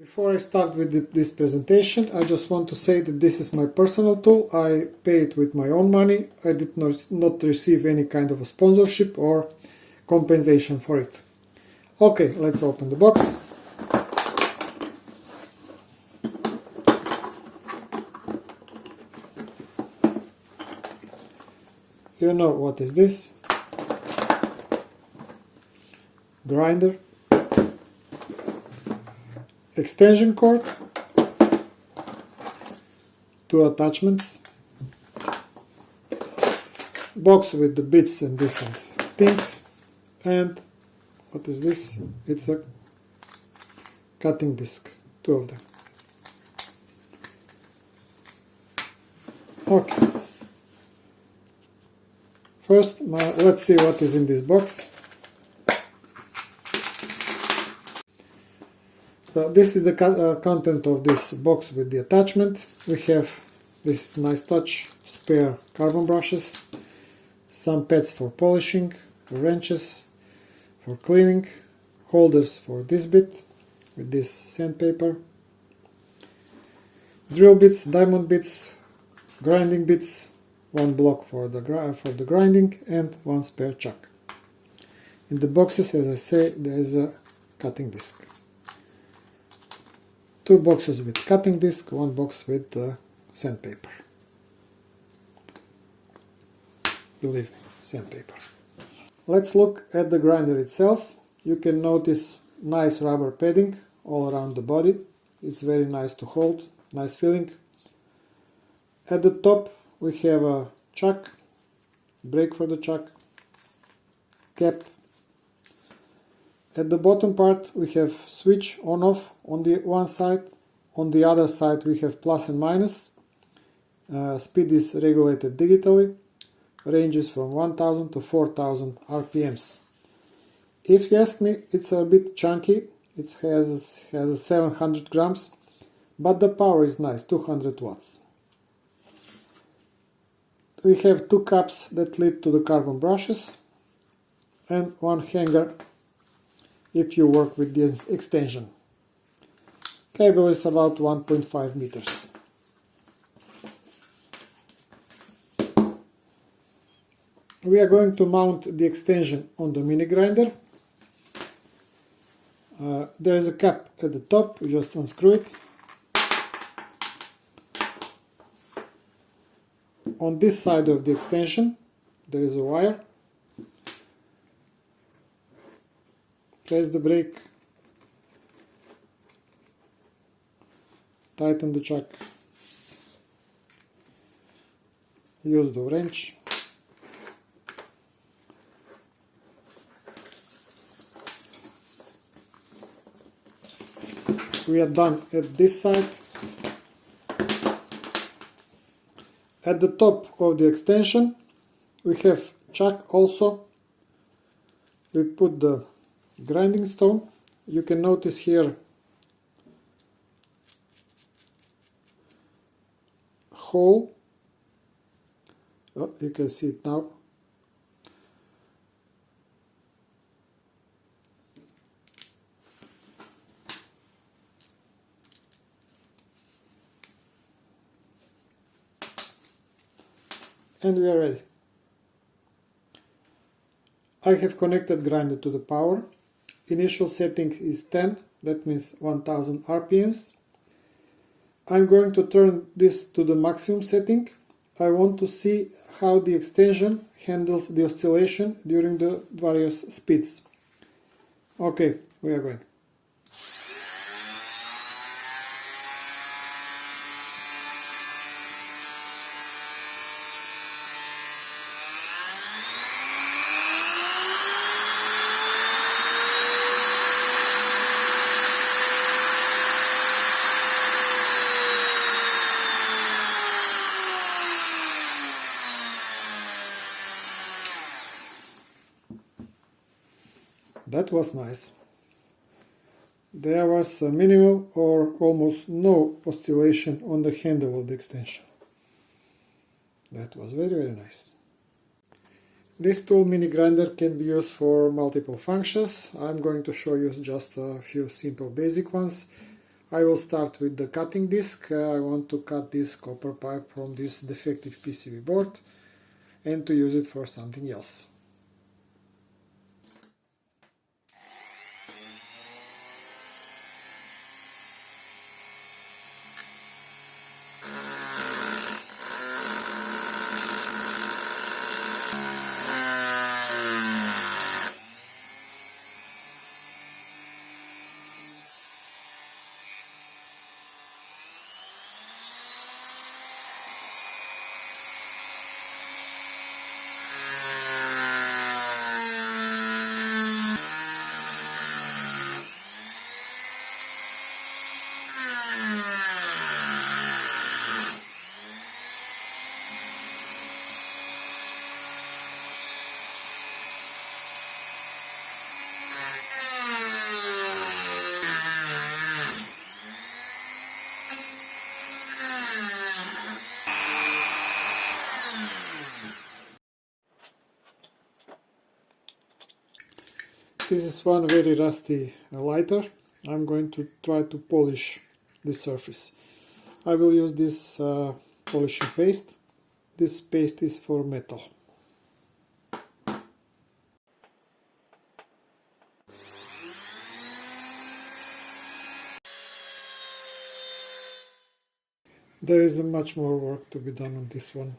Before I start with this presentation, I just want to say that this is my personal tool. I pay it with my own money. I did not receive any kind of a sponsorship or compensation for it. Okay, let's open the box. You know what is this? Grinder. Extension cord, 2 attachments, box with the bits and different things, and what is this? It's a cutting disc, 2 of them. Okay. First, let's see what is in this box. So this is the content of this box with the attachment. We have this nice touch, spare carbon brushes, some pads for polishing, wrenches for cleaning, holders for this bit with this sandpaper, drill bits, diamond bits, grinding bits, 1 block for the grinding, and 1 spare chuck. In the boxes, as I say, there is a cutting disc. 2 boxes with cutting disc, 1 box with sandpaper. Believe me, sandpaper. Let's look at the grinder itself. You can notice nice rubber padding all around the body. It's very nice to hold, nice feeling. At the top we have a chuck, brake for the chuck, cap. At the bottom part we have switch on-off on the one side, on the other side we have plus and minus. Speed is regulated digitally, ranges from 1000 to 4000 RPMs. If you ask me, it's a bit chunky, it has 700 grams, but the power is nice, 200 watts. We have 2 caps that lead to the carbon brushes and 1 hanger if you work with this extension. Cable is about 1.5 meters. We are going to mount the extension on the mini grinder. There is a cap at the top, you just unscrew it. On this side of the extension there is a wire. Press the brake, tighten the chuck, use the wrench, we are done at this side. At the top of the extension we have chuck also. We put the grinding stone. You can notice here hole. Oh, you can see it now. And we are ready. I have connected grinder to the power. Initial setting is 10, that means 1000 RPMs. I'm going to turn this to the maximum setting. I want to see how the extension handles the oscillation during the various speeds. Okay, we are going. That was nice. There was a minimal or almost no oscillation on the handle of the extension. That was very nice. This tool mini grinder can be used for multiple functions. I'm going to show you just a few simple basic ones. I will start with the cutting disc. I want to cut this copper pipe from this defective PCB board and to use it for something else. This is one very rusty lighter. I'm going to try to polish the surface. I will use this polishing paste. This paste is for metal. There is much more work to be done on this one.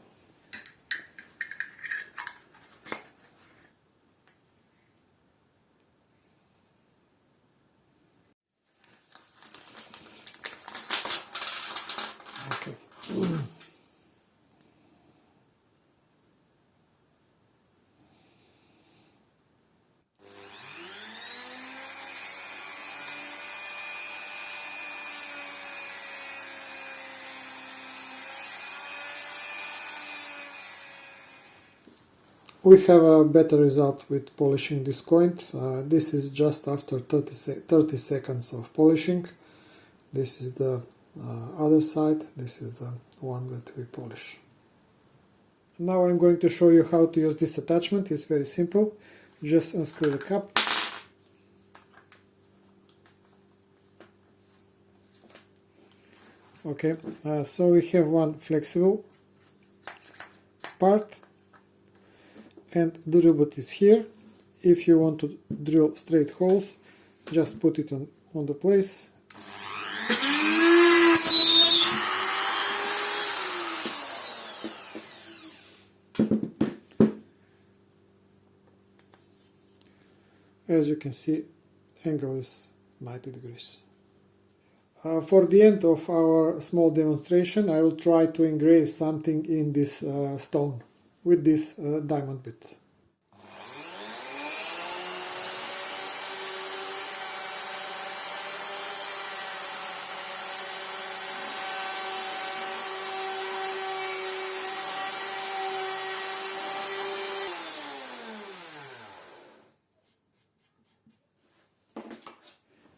We have a better result with polishing this point. This is just after 30 seconds of polishing. This is the other side. This is the one that we polish. Now I'm going to show you how to use this attachment. It's very simple. Just unscrew the cap. Okay, so we have one flexible part. And the drill bit is here. If you want to drill straight holes, just put it on the place. As you can see, angle is 90 degrees. For the end of our small demonstration, I will try to engrave something in this stone with this diamond bit.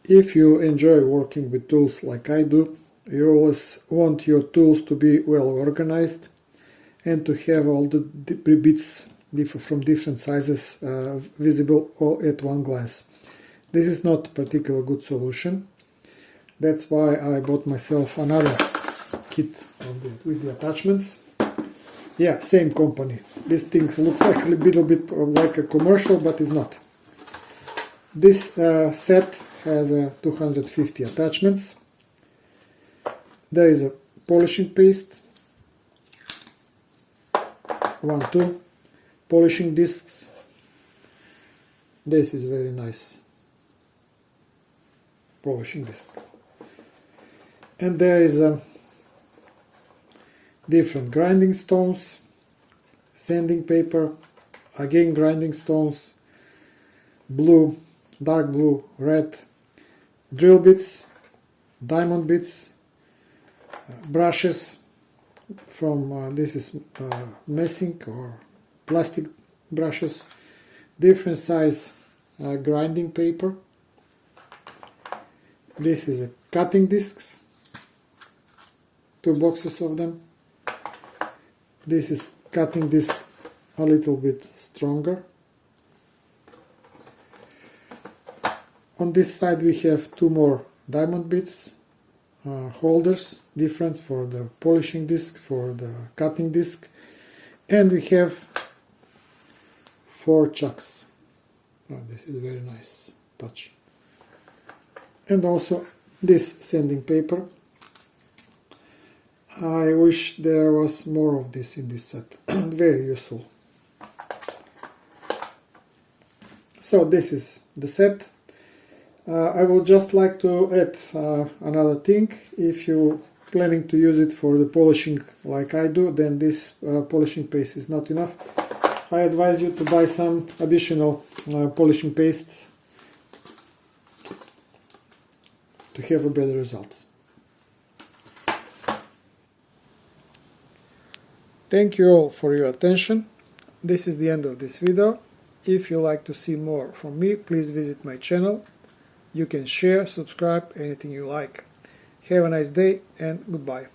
If you enjoy working with tools like I do, you always want your tools to be well organized and to have all the bits from different sizes visible all at one glance. This is not a particularly good solution. That's why I bought myself another kit with the attachments. Yeah, same company. This thing looks like a little bit like a commercial, but it's not. This set has 250 attachments. There is a polishing paste, 2 polishing discs. This is very nice polishing disc. And there is different grinding stones, sanding paper, again grinding stones, blue, dark blue, red, drill bits, diamond bits, brushes from this is messing or plastic brushes, different size grinding paper. This is a cutting discs, 2 boxes of them. This is cutting disc a little bit stronger. On this side we have 2 more diamond bits, holders, different for the polishing disc, for the cutting disc, and we have 4 chucks. Oh, this is very nice touch. And also this sanding paper. I wish there was more of this in this set. Very useful. So this is the set. I would just like to add another thing. If you planning to use it for the polishing like I do, then this polishing paste is not enough. I advise you to buy some additional polishing paste to have a better results. Thank you all for your attention. This is the end of this video. If you like to see more from me, please visit my channel. You can share, subscribe, anything you like. Have a nice day and goodbye.